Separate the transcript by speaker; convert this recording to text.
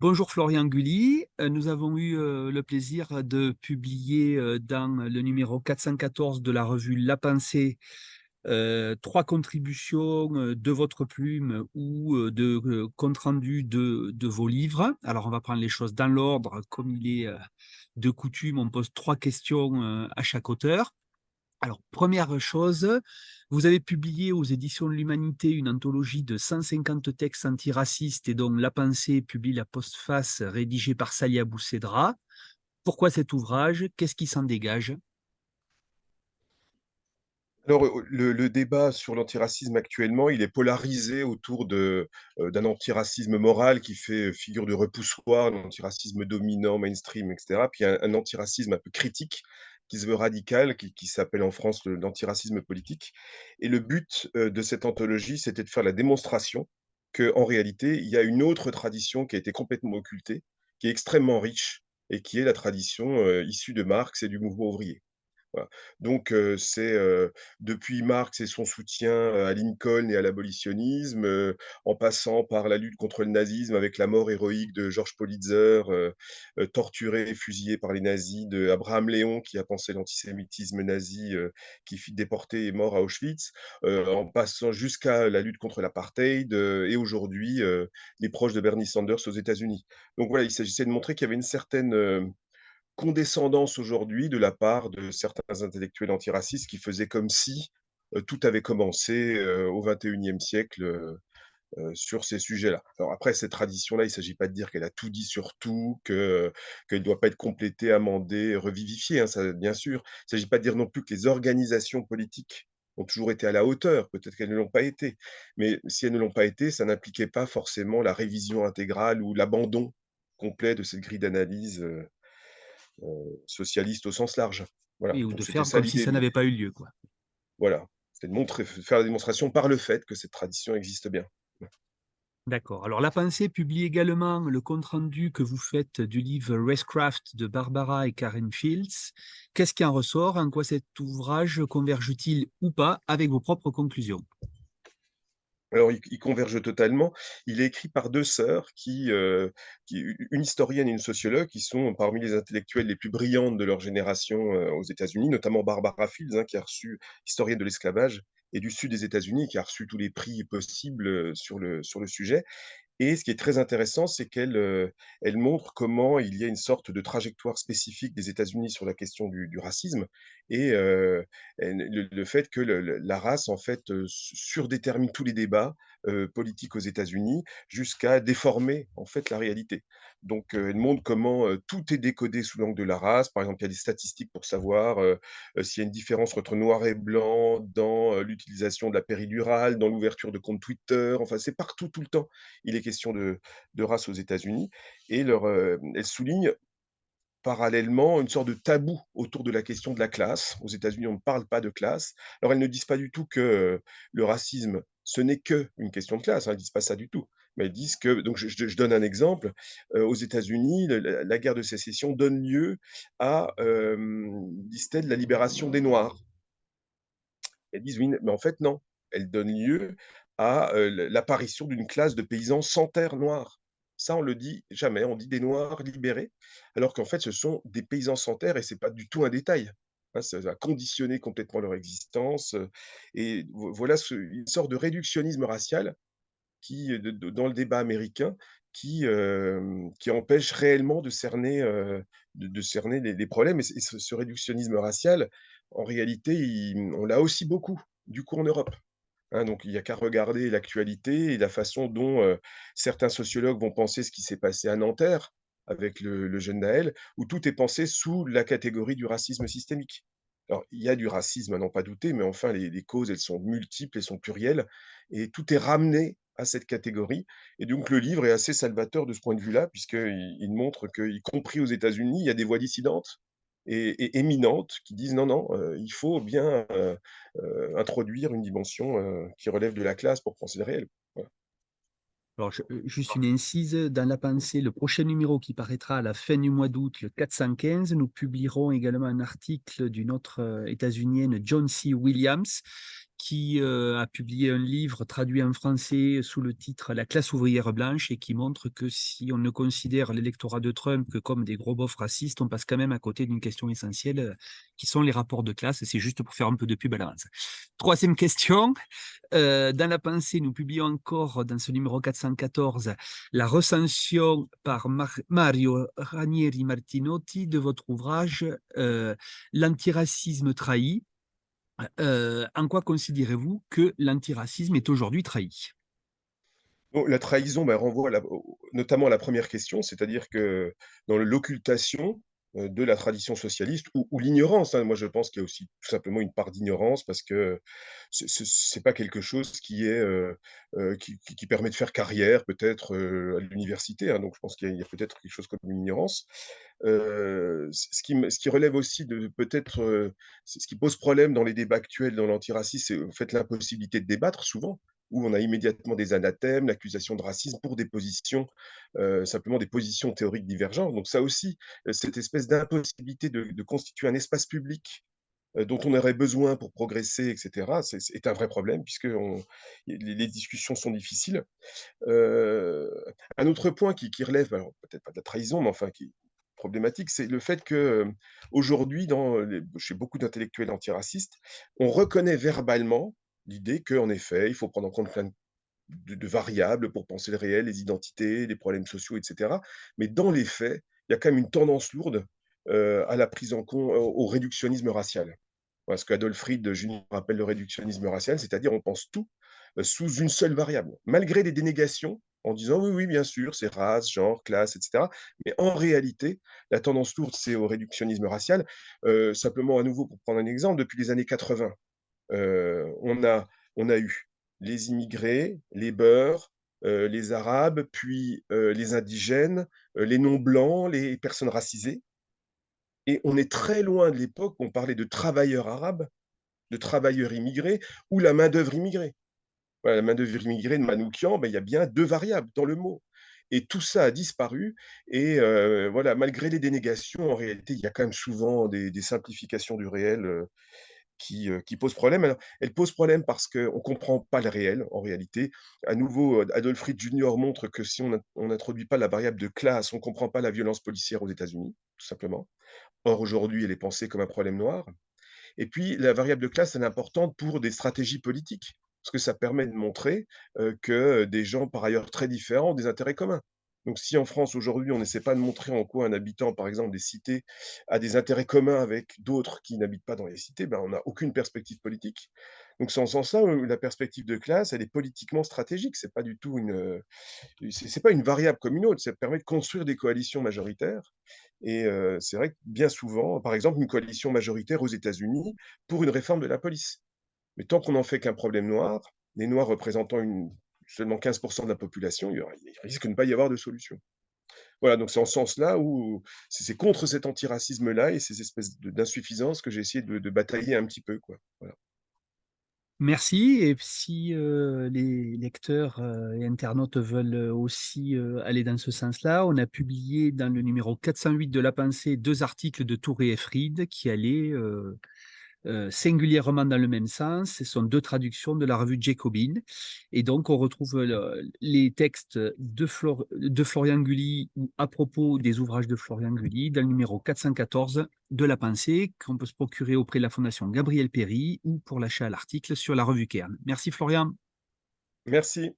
Speaker 1: Bonjour Florian Gully. Nous avons eu le plaisir de publier dans le numéro 414 de la revue La Pensée trois contributions de votre plume ou de compte rendu de vos livres. Alors on va prendre les choses dans l'ordre, comme il est de coutume, on pose trois questions à chaque auteur. Alors, première chose, vous avez publié aux éditions de l'Humanité une anthologie de 150 textes antiracistes et dont La Pensée publie la postface rédigée par Salia Boussedra. Pourquoi cet ouvrage? Qu'est-ce qui s'en dégage?
Speaker 2: Alors, le débat sur l'antiracisme actuellement, il est polarisé autour d'un antiracisme moral qui fait figure de repoussoir, l'antiracisme dominant, mainstream, et cetera. Puis un antiracisme un peu critique qui se veut radical, qui s'appelle en France l'antiracisme politique. Et le but, de cette anthologie, c'était de faire la démonstration qu'en réalité, il y a une autre tradition qui a été complètement occultée, qui est extrêmement riche et qui est la tradition, issue de Marx et du mouvement ouvrier. Voilà. Donc depuis Marx et son soutien, à Lincoln et à l'abolitionnisme, en passant par la lutte contre le nazisme avec la mort héroïque de Georges Politzer, torturé et fusillé par les nazis, de Abraham Léon qui a pensé l'antisémitisme nazi, qui fut déporté et mort à Auschwitz, en passant jusqu'à la lutte contre l'apartheid, et aujourd'hui, les proches de Bernie Sanders aux États-Unis. Donc voilà, il s'agissait de montrer qu'il y avait une certaine, condescendance aujourd'hui de la part de certains intellectuels antiracistes qui faisaient comme si, tout avait commencé, au XXIe siècle, sur ces sujets-là. Alors après cette tradition-là, il ne s'agit pas de dire qu'elle a tout dit sur tout, qu'elle ne doit pas être complétée, amendée, revivifiée, hein, ça bien sûr. Il ne s'agit pas de dire non plus que les organisations politiques ont toujours été à la hauteur, peut-être qu'elles ne l'ont pas été. Mais si elles ne l'ont pas été, ça n'impliquait pas forcément la révision intégrale ou l'abandon complet de cette grille d'analyse, socialiste au sens large. Voilà,
Speaker 1: Et ou
Speaker 2: donc
Speaker 1: de
Speaker 2: c'était
Speaker 1: faire
Speaker 2: ça
Speaker 1: comme si
Speaker 2: l'idée,
Speaker 1: ça n'avait pas eu lieu, quoi.
Speaker 2: voilà, c'était de montrer faire la démonstration par le fait que cette tradition existe bien.
Speaker 1: D'accord. Alors, La Pensée publie également le compte-rendu que vous faites du livre Racecraft de Barbara et Karen Fields. Qu'est-ce qui en ressort? En quoi cet ouvrage converge-t-il ou pas avec vos propres conclusions?
Speaker 2: Alors il converge totalement. Il est écrit par 2 sœurs qui une historienne et une sociologue qui sont parmi les intellectuelles les plus brillantes de leur génération, aux États-Unis, notamment Barbara Fields, hein, qui a reçu historienne de l'esclavage et du sud des États-Unis, qui a reçu tous les prix possibles, sur le sujet. Et ce qui est très intéressant, c'est elle montre comment il y a une sorte de trajectoire spécifique des États-Unis sur la question du racisme et le fait que la race, en fait, surdétermine tous les débats, politiques aux États-Unis jusqu'à déformer, en fait, la réalité. Donc elle montre comment, tout est décodé sous l'angle de la race. Par exemple, il y a des statistiques pour savoir, s'il y a une différence entre noir et blanc dans, l'utilisation de la péridurale, dans l'ouverture de comptes Twitter, enfin, c'est partout, tout le temps il est question de race aux États-Unis et elles soulignent parallèlement une sorte de tabou autour de la question de la classe. Aux États-Unis, on ne parle pas de classe. Alors elles ne disent pas du tout que, le racisme, ce n'est qu'une question de classe, hein, elles disent pas ça du tout. Mais elles disent que donc je donne un exemple, aux États-Unis, le la guerre de sécession donne lieu à, disent-elles, la libération des noirs. Elles disent: «Oui, mais en fait non». Elle donne lieu à, l'apparition d'une classe de paysans sans terre noirs. Ça, on le dit jamais, on dit des noirs libérés, alors qu'en fait, ce sont des paysans sans terre et c'est pas du tout un détail. Hein, ça va conditionner complètement leur existence, et voilà une sorte de réductionnisme racial qui, dans le débat américain, qui empêche réellement de cerner, de cerner les problèmes et ce réductionnisme racial, en réalité, on l'a aussi beaucoup, du coup, en Europe. Hein, donc il n'y a qu'à regarder l'actualité et la façon dont, certains sociologues vont penser ce qui s'est passé à Nanterre, avec le jeune Naël, où tout est pensé sous la catégorie du racisme systémique. Alors, il y a du racisme à n'en pas douter, mais enfin les causes, elles sont multiples, elles sont plurielles et tout est ramené à cette catégorie et donc le livre est assez salvateur de ce point de vue-là, puisqu'il montre qu'y compris aux États-Unis, il y a des voix dissidentes et éminentes qui disent: «Non, non, il faut bien, introduire une dimension, qui relève de la classe pour penser le réel». Voilà.
Speaker 1: Alors, juste une incise, dans La Pensée, le prochain numéro qui paraîtra à la fin du mois d'août, le 415, nous publierons également un article d'une autre États-Unienne, John C. Williams, qui a publié un livre traduit en français sous le titre La classe ouvrière blanche et qui montre que si on ne considère l'électorat de Trump que comme des gros bofs racistes, on passe quand même à côté d'une question essentielle qui sont les rapports de classe. C'est juste pour faire un peu de pub à l'avance. Troisième question. Dans la pensée, nous publions encore dans ce numéro 414 la recension par Mario Ranieri Martinotti de votre ouvrage L'antiracisme trahi. En quoi considérez-vous que l'antiracisme est aujourd'hui trahi?
Speaker 2: Bon, la trahison, bah, renvoie à notamment à la première question, c'est-à-dire que dans l'occultation, de la tradition socialiste ou l'ignorance, hein. Moi, je pense qu'il y a aussi tout simplement une part d'ignorance parce que c'est pas quelque chose qui est, qui permet de faire carrière peut-être, à l'université, hein. Donc je pense qu'il y a peut-être quelque chose comme une ignorance. Ce qui relève aussi de peut-être, ce qui pose problème dans les débats actuels dans l'antiracisme, c'est en fait l'impossibilité de débattre souvent, où on a immédiatement des anathèmes, l'accusation de racisme pour des positions, simplement des positions théoriques divergentes. Donc ça aussi, cette espèce d'impossibilité de constituer un espace public, dont on aurait besoin pour progresser et cetera, c'est un vrai problème puisque les discussions sont difficiles. Heu, un autre point qui relève, alors peut-être pas de la trahison, mais enfin qui est problématique, c'est le fait que, aujourd'hui chez beaucoup d'intellectuels antiracistes, on reconnaît verbalement l'idée qu'en effet, il faut prendre en compte plein de variables pour penser le réel, les identités, les problèmes sociaux et cetera. Mais dans les faits, il y a quand même une tendance lourde, à la prise en compte au réductionnisme racial. Voilà ce qu'Adolf Fried Junior appelle le réductionnisme racial, c'est-à-dire on pense tout, sous une seule variable, malgré les dénégations, en disant: «Oui, oui, bien sûr, c'est race, genre, classe et cetera». Mais en réalité, la tendance lourde, c'est au réductionnisme racial. Simplement à nouveau pour prendre un exemple, depuis les années 80, on a eu les immigrés, les beurs, les arabes, puis, les indigènes, les non blancs, les personnes racisées et on est très loin de l'époque où on parlait de travailleurs arabes, de travailleurs immigrés ou la main-d'œuvre immigrée. Voilà, la main-d'œuvre immigrée de Manoukian, ben, il y a bien 2 variables dans le mot et tout ça a disparu et voilà, malgré les dénégations, en réalité, il y a quand même souvent des simplifications du réel, qui posent problème. Alors, elles posent problème parce qu'on ne comprend pas le réel, en réalité. À nouveau, Adolf Fried Junior montre que si on n'introduit pas la variable de classe, on ne comprend pas la violence policière aux États-Unis, tout simplement. Or, aujourd'hui, elle est pensée comme un problème noir. Et puis la variable de classe, elle est importante pour des stratégies politiques, parce que ça permet de montrer, que des gens par ailleurs très différents ont des intérêts communs. Donc si en France aujourd'hui, on n'essaie pas de montrer en quoi un habitant, par exemple, des cités a des intérêts communs avec d'autres qui n'habitent pas dans les cités, ben, on n'a aucune perspective politique. Donc c'est en ce sens-là où la perspective de classe, elle est politiquement stratégique. C'est pas du tout c'est pas une variable comme une autre, ça permet de construire des coalitions majoritaires et c'est vrai que bien souvent, par exemple, une coalition majoritaire aux États-Unis pour une réforme de la police. Mais tant qu'on n'en fait qu'un problème noir, les noirs représentant seulement 15 de la population, il risque de ne pas y avoir de solution. Voilà, donc c'est en ce sens-là où c'est contre cet antiracisme-là et ces espèces d'insuffisances que j'ai essayé de batailler un petit peu, quoi. Voilà.
Speaker 1: Merci. Et si les lecteurs et internautes veulent aussi aller dans ce sens-là, on a publié dans le numéro 408 de La Pensée 2 articles de Touré et Fried qui allaient singulièrement dans le même sens. Ce sont 2 traductions de la revue Jacobin. Et donc, on retrouve les textes de Florian Gully ou à propos des ouvrages de Florian Gully dans le numéro 414 de La Pensée, qu'on peut se procurer auprès de la Fondation Gabriel Péry ou pour l'achat à l'article sur la revue Kern. Merci Florian.
Speaker 2: Merci.